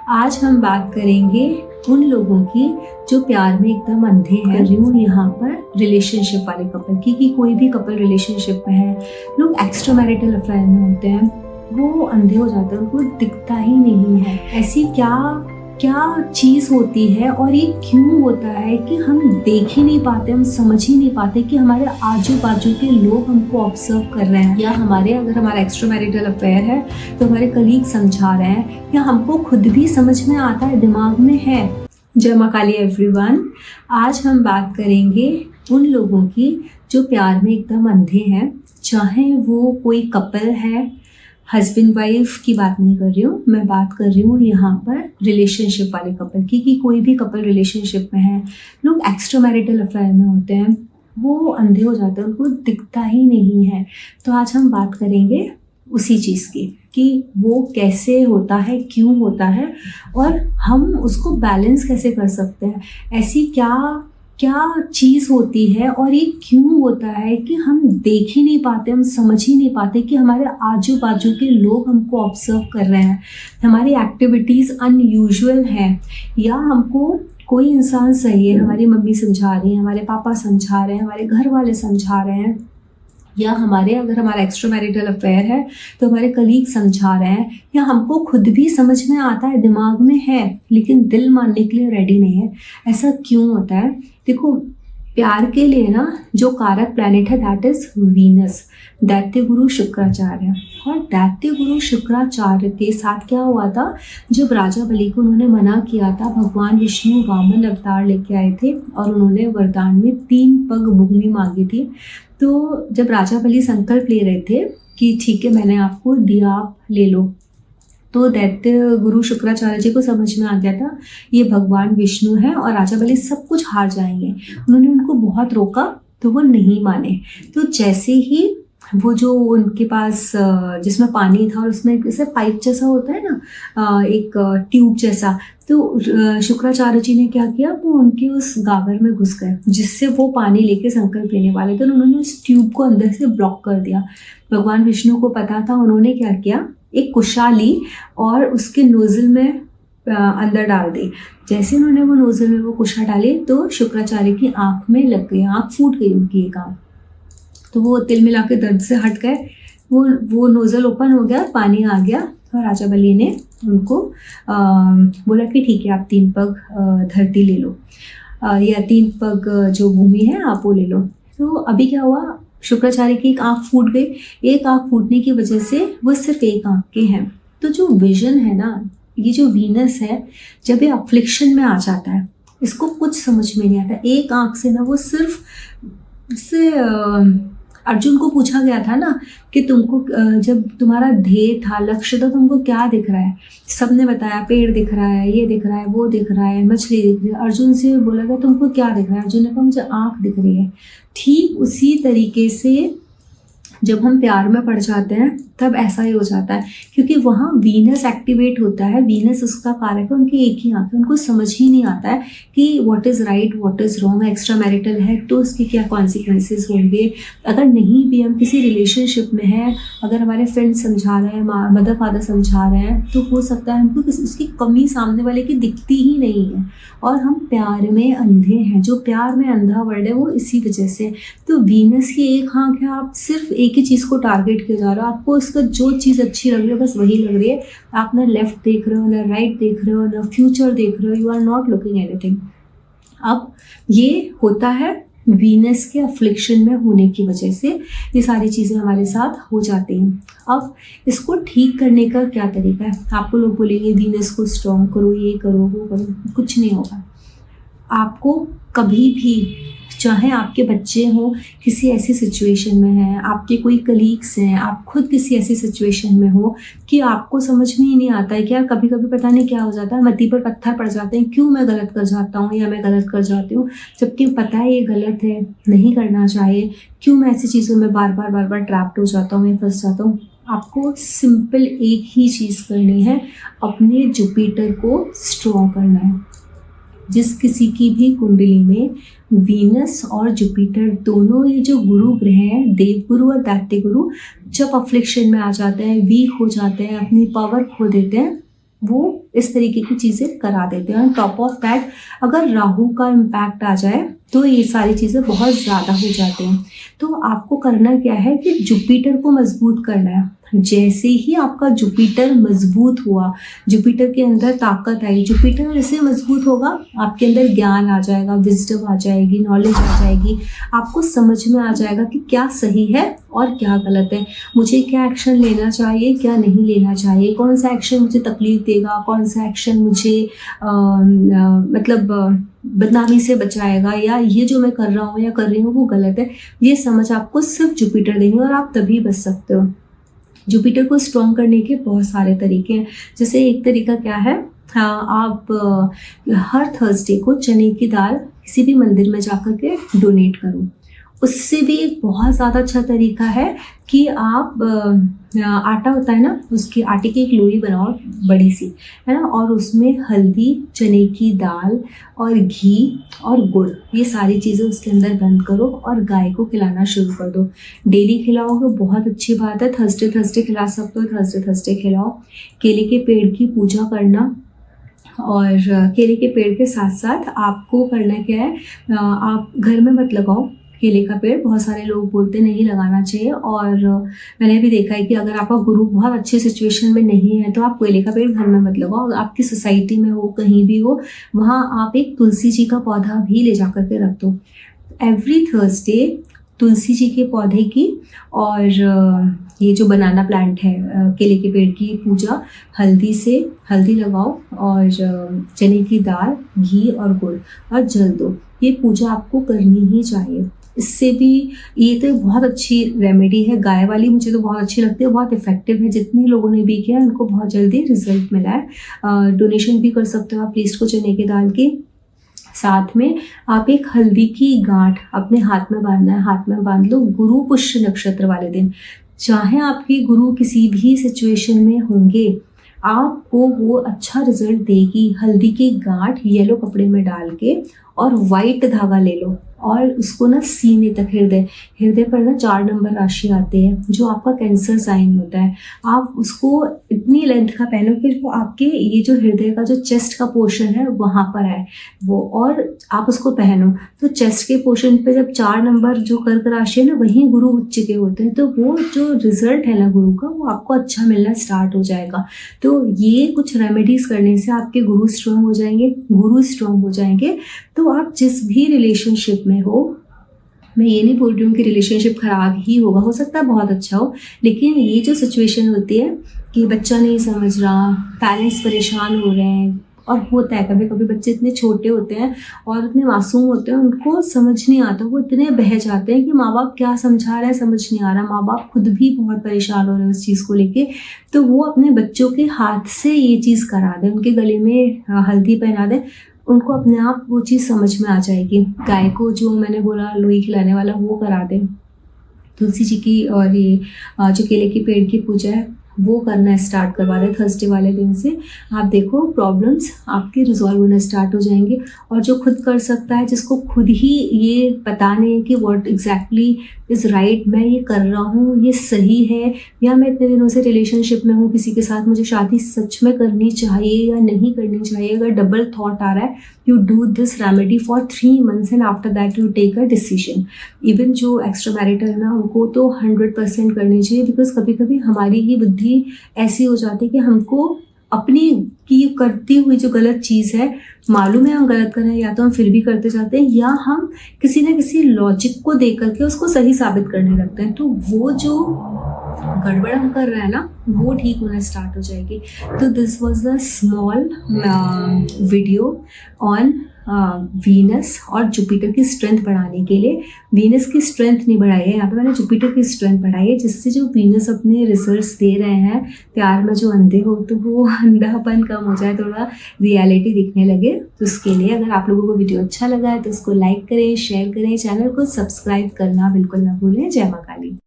आज हम बात करेंगे उन लोगों की जो प्यार में एकदम अंधे हैं। कर रही हूँ यहाँ पर रिलेशनशिप वाले कपल की, कि कोई भी कपल रिलेशनशिप में है, लोग एक्स्ट्रा मैरिटल अफेयर में होते हैं, वो अंधे हो जाते हैं, उनको दिखता ही नहीं है। ऐसी क्या चीज़ होती है और ये क्यों होता है कि हम देख ही नहीं पाते, हम समझ ही नहीं पाते कि हमारे आजू बाजू के लोग हमको ऑब्जर्व कर रहे हैं, या अगर हमारा एक्स्ट्रा मैरिटल अफेयर है तो हमारे कलीग समझा रहे हैं, या हमको खुद भी समझ में आता है, दिमाग में है। जय माँ काली एवरीवन। आज हम बात करेंगे उन लोगों की जो प्यार में एकदम अंधे हैं, चाहे वो कोई कपल है, हस्बैंड वाइफ की बात नहीं कर रही हूँ, मैं बात कर रही हूँ यहाँ पर रिलेशनशिप वाले कपल की, कि कोई भी कपल रिलेशनशिप में है, लोग एक्स्ट्रा मैरिटल अफेयर में होते हैं, वो अंधे हो जाते हैं, उनको दिखता ही नहीं है। तो आज हम बात करेंगे उसी चीज़ की कि वो कैसे होता है, क्यों होता है, और हम उसको बैलेंस कैसे कर सकते हैं। ऐसी क्या चीज़ होती है और ये क्यों होता है कि हम देख ही नहीं पाते, हम समझ ही नहीं पाते कि हमारे आजू बाजू के लोग हमको ऑब्जर्व कर रहे हैं, हमारी एक्टिविटीज़ अनयूजुअल हैं, या हमको कोई इंसान सही है, हमारी मम्मी समझा रही है, हमारे पापा समझा रहे हैं, हमारे घर वाले समझा रहे हैं, या अगर हमारा एक्स्ट्रा मैरिटल अफेयर है तो हमारे कलीग समझा रहे हैं, या हमको खुद भी समझ में आता है, दिमाग में है, लेकिन दिल मानने के लिए रेडी नहीं है। ऐसा क्यों होता है? देखो, प्यार के लिए ना जो कारक प्लैनेट है दैट इज वीनस, दैत्य गुरु शुक्राचार्य। और दैत्य गुरु शुक्राचार्य के साथ क्या हुआ था, जब राजा बलि को उन्होंने मना किया था, भगवान विष्णु वामन अवतार लेके आए थे और उन्होंने वरदान में 3 पग भूमि मांगी थी। तो जब राजा बलि संकल्प ले रहे थे कि ठीक है मैंने आपको दिया, आप ले लो, तो दैत्य गुरु शुक्राचार्य जी को समझ में आ गया था ये भगवान विष्णु है और राजा बलि सब कुछ हार जाएंगे। उन्होंने उनको बहुत रोका तो वो नहीं माने। तो जैसे ही वो जो उनके पास जिसमें पानी था और उसमें जैसे पाइप जैसा होता है ना, एक ट्यूब जैसा, तो शुक्राचार्य जी ने क्या किया, वो उनके उस गागर में घुस गए जिससे वो पानी लेके संकल्प लेने वाले थे। उन्होंने उस ट्यूब को अंदर से ब्लॉक कर दिया। भगवान विष्णु को पता था, उन्होंने क्या किया, एक कुशा ली और उसके नोजल में अंदर डाल दी। जैसे उन्होंने वो नोजल में वो कुशा डाली तो शुक्राचार्य की आंख में लग गई, आंख फूट गई उनकी एक आंख। तो वो तिल मिला के दर्द से हट गए, वो नोजल ओपन हो गया, पानी आ गया, और राजा बलि ने उनको बोला कि ठीक है आप 3 पग धरती ले लो, या 3 पग जो भूमि है आप वो ले लो। तो अभी क्या हुआ, शुक्राचार्य की एक आंख फूट गई। एक आंख फूटने की वजह से वो सिर्फ एक आंख के हैं। तो जो विजन है ना, ये जो वीनस है, जब ये अफ्लिक्शन में आ जाता है, इसको कुछ समझ में नहीं आता। एक आंख से ना वो सिर्फ अर्जुन को पूछा गया था ना कि तुमको जब तुम्हारा ध्यान था, लक्ष्य था, तुमको क्या दिख रहा है? सबने बताया पेड़ दिख रहा है, ये दिख रहा है, वो दिख रहा है, मछली दिख रही है। अर्जुन से बोला गया तुमको क्या दिख रहा है? अर्जुन ने कहा मुझे आँख दिख रही है। ठीक उसी तरीके से जब हम प्यार में पड़ जाते हैं तब ऐसा ही हो जाता है, क्योंकि वहाँ वीनस एक्टिवेट होता है। वीनस उसका कारक है, उनकी एक ही आंख है, उनको समझ ही नहीं आता है कि what is right, what is wrong. Extra marital है तो उसके क्या कॉन्सिक्वेंसेस होंगे। अगर नहीं भी हम किसी रिलेशनशिप में हैं, अगर हमारे फ्रेंड्स समझा रहे हैं, मदर फादर समझा रहे हैं, तो हो सकता है हमको उसकी कमी सामने वाले की दिखती ही नहीं है और हम प्यार में अंधे हैं। जो प्यार में अंधा वर्ड है वो इसी वजह से। तो वीनस की एक आंख है, आप सिर्फ एक ही चीज़ को टारगेट किया जा रहा है, आपको उसका जो चीज़ अच्छी लग रही है बस वही लग रही है। आप ना लेफ्ट देख रहे हो, ना राइट देख रहे हो, ना फ्यूचर देख रहे हो, you are not looking anything. अब ये होता है वीनस के अफ्लिक्शन में होने की वजह से, ये सारी चीज़ें हमारे साथ हो जाती हैं। अब इसको ठीक करने का क्या तरीका है? आपको लोग बोलेंगे वीनस को स्ट्रॉन्ग करो, ये करो, वो करो, कुछ नहीं होगा। आपको कभी भी, चाहे आपके बच्चे हों किसी ऐसी सिचुएशन में हैं, आपके कोई कलीग्स हैं, आप खुद किसी ऐसी सिचुएशन में हो कि आपको समझ में ही नहीं आता है कि यार कभी कभी पता नहीं क्या हो जाता है, मत्ती पर पत्थर पड़ जाते हैं, क्यों मैं गलत कर जाता हूँ या मैं गलत कर जाती हूँ, जबकि पता है ये गलत है, नहीं करना चाहिए, क्यों मैं ऐसी चीज़ों में बार बार ट्रैप्ड हो जाता हूँ, मैं फंस जाता हूँ। आपको सिंपल एक ही चीज़ करनी है, अपने जुपिटर को स्ट्रॉन्ग करना है। जिस किसी की भी कुंडली में वीनस और जुपिटर दोनों ये जो गुरु ग्रह हैं, देवगुरु और दैत्य गुरु, जब अफ्लिक्शन में आ जाते हैं, वीक हो जाते हैं, अपनी पावर खो देते हैं, वो इस तरीके की चीज़ें करा देते हैं। टॉप ऑफ दैट अगर राहु का इम्पैक्ट आ जाए तो ये सारी चीज़ें बहुत ज़्यादा हो जाती हैं। तो आपको करना क्या है कि जुपिटर को मजबूत करना है। जैसे ही आपका जुपिटर मजबूत हुआ, जुपिटर के अंदर ताकत आई, जुपिटर जैसे मजबूत होगा आपके अंदर ज्ञान आ जाएगा, विजडम आ जाएगी, नॉलेज आ जाएगी, आपको समझ में आ जाएगा कि क्या सही है और क्या गलत है, मुझे क्या एक्शन लेना चाहिए, क्या नहीं लेना चाहिए, कौन सा एक्शन मुझे तकलीफ देगा, कौन सा एक्शन मुझे बदनामी से बचाएगा, या ये जो मैं कर रहा हूँ या कर रही हूँ वो गलत है। ये समझ आपको सिर्फ जुपिटर देंगे और आप तभी बच सकते हो। जुपिटर को स्ट्रॉन्ग करने के बहुत सारे तरीके हैं। जैसे एक तरीका क्या है, आप हर थर्सडे को चने की दाल किसी भी मंदिर में जाकर के डोनेट करो। उससे भी एक बहुत ज़्यादा अच्छा तरीका है कि आप आटा होता है ना, उसकी आटे की एक लोई बनाओ बड़ी सी, है ना, और उसमें हल्दी, चने की दाल और घी और गुड़, ये सारी चीज़ें उसके अंदर बंद करो और गाय को खिलाना शुरू कर दो। डेली खिलाओगे बहुत अच्छी बात है, थर्सडे खिला सकते हो, थर्सडे खिलाओ। केले के पेड़ की पूजा करना, और केले के पेड़ के साथ साथ आपको करना क्या है, आप घर में मत लगाओ केले का पेड़। बहुत सारे लोग बोलते नहीं लगाना चाहिए, और मैंने भी देखा है कि अगर आपका गुरु बहुत अच्छी सिचुएशन में नहीं है तो आप केले का पेड़ घर में मत लगाओ। आपकी सोसाइटी में हो, कहीं भी हो, वहाँ आप एक तुलसी जी का पौधा भी ले जा करके रख दो। एवरी थर्सडे तुलसी जी के पौधे की और ये जो बनाना प्लांट है, केले के पेड़ की पूजा हल्दी लगाओ और चने की दाल, घी और गुड़ और जल दो। ये पूजा आपको करनी ही चाहिए। इससे भी ये तो बहुत अच्छी रेमेडी है, गाय वाली मुझे तो बहुत अच्छी लगती है, बहुत इफेक्टिव है। जितने लोगों ने भी किया उनको बहुत जल्दी रिजल्ट मिला है। डोनेशन भी कर सकते हो आप प्रीस्ट को चने की दाल की। साथ में आप एक हल्दी की गांठ अपने हाथ में बांधना है, हाथ में बांध लो गुरु पुष्य नक्षत्र वाले दिन। चाहे आपके गुरु किसी भी सिचुएशन में होंगे, आपको वो अच्छा रिजल्ट देगी। हल्दी की गांठ येलो कपड़े में डाल के और वाइट धागा ले लो और उसको ना सीने तक, हृदय पर ना 4 नंबर राशि आते हैं जो आपका कैंसर साइन होता है। आप उसको इतनी लेंथ का पहनो कि वो आपके ये जो हृदय का जो चेस्ट का पोर्शन है वहाँ पर है वो, और आप उसको पहनो तो चेस्ट के पोर्शन पे जब 4 नंबर जो कर्क राशि है ना, वहीं गुरु उच्च के होते हैं, तो वो जो रिजल्ट है ना गुरु का, वो आपको अच्छा मिलना स्टार्ट हो जाएगा। तो ये कुछ रेमेडीज करने से आपके गुरु स्ट्रांग हो जाएंगे। तो आप जिस भी रिलेशनशिप में हो, मैं ये नहीं बोल रही हूँ कि रिलेशनशिप खराब ही होगा, हो सकता है बहुत अच्छा हो, लेकिन ये जो सिचुएशन होती है कि बच्चा नहीं समझ रहा, पेरेंट्स परेशान हो रहे हैं, और होता है कभी कभी बच्चे इतने छोटे होते हैं और इतने मासूम होते हैं, उनको समझ नहीं आता, वो इतने बह जाते हैं कि माँ बाप क्या समझा रहा है समझ नहीं आ रहा। माँ बाप खुद भी बहुत परेशान हो रहे हैं उस चीज़ को लेके, तो वो अपने बच्चों के हाथ से ये चीज़ करा दें, उनके गले में हल्दी पहना दें, उनको अपने आप वो चीज़ समझ में आ जाएगी। गाय को जो मैंने बोला लोई खिलाने वाला, वो करा दें। तुलसी जी की और ये जो केले के पेड़ की पूजा है वो करना स्टार्ट करवा दें थर्सडे वाले दिन से। आप देखो प्रॉब्लम्स आपके रिजॉल्व होना स्टार्ट हो जाएंगे। और जो खुद कर सकता है, जिसको खुद ही ये पता नहीं है कि व्हाट एग्जैक्टली इज़ राइट, मैं ये कर रहा हूँ ये सही है, या मैं इतने दिनों से रिलेशनशिप में हूँ किसी के साथ, मुझे शादी सच में करनी चाहिए या नहीं करनी चाहिए, अगर डबल थॉट आ रहा है, you do this remedy for 3 months and after that you take a decision. Even जो एक्स्ट्रा मैरिटल है ना, उनको तो 100% करनी चाहिए, बिकॉज कभी कभी हमारी ही बुद्धि ऐसी हो जाती है कि हमको अपनी की करती हुई जो गलत चीज़ है मालूम है हम गलत कर रहे हैं, या तो हम फिर भी करते जाते हैं, या हम किसी न किसी लॉजिक को दे करके उसको सही साबित करने लगते हैं। तो वो जो गड़बड़ हम कर रहे हैं ना, वो ठीक होना स्टार्ट हो जाएगी। तो this was the small video on Venus और जुपिटर की स्ट्रेंथ बढ़ाने के लिए। वीनस की स्ट्रेंथ नहीं बढ़ाई है यहाँ पे, मैंने जुपिटर की स्ट्रेंथ बढ़ाई है, जिससे जो वीनस अपने रिजल्ट्स दे रहे हैं प्यार में, जो अंधे हो तो वो अंधापन कम हो जाए, थोड़ा रियलिटी दिखने लगे। तो उसके लिए अगर आप लोगों को वीडियो अच्छा लगा है तो उसको लाइक करें, शेयर करें, चैनल को सब्सक्राइब करना बिल्कुल ना भूलें। जय मां काली।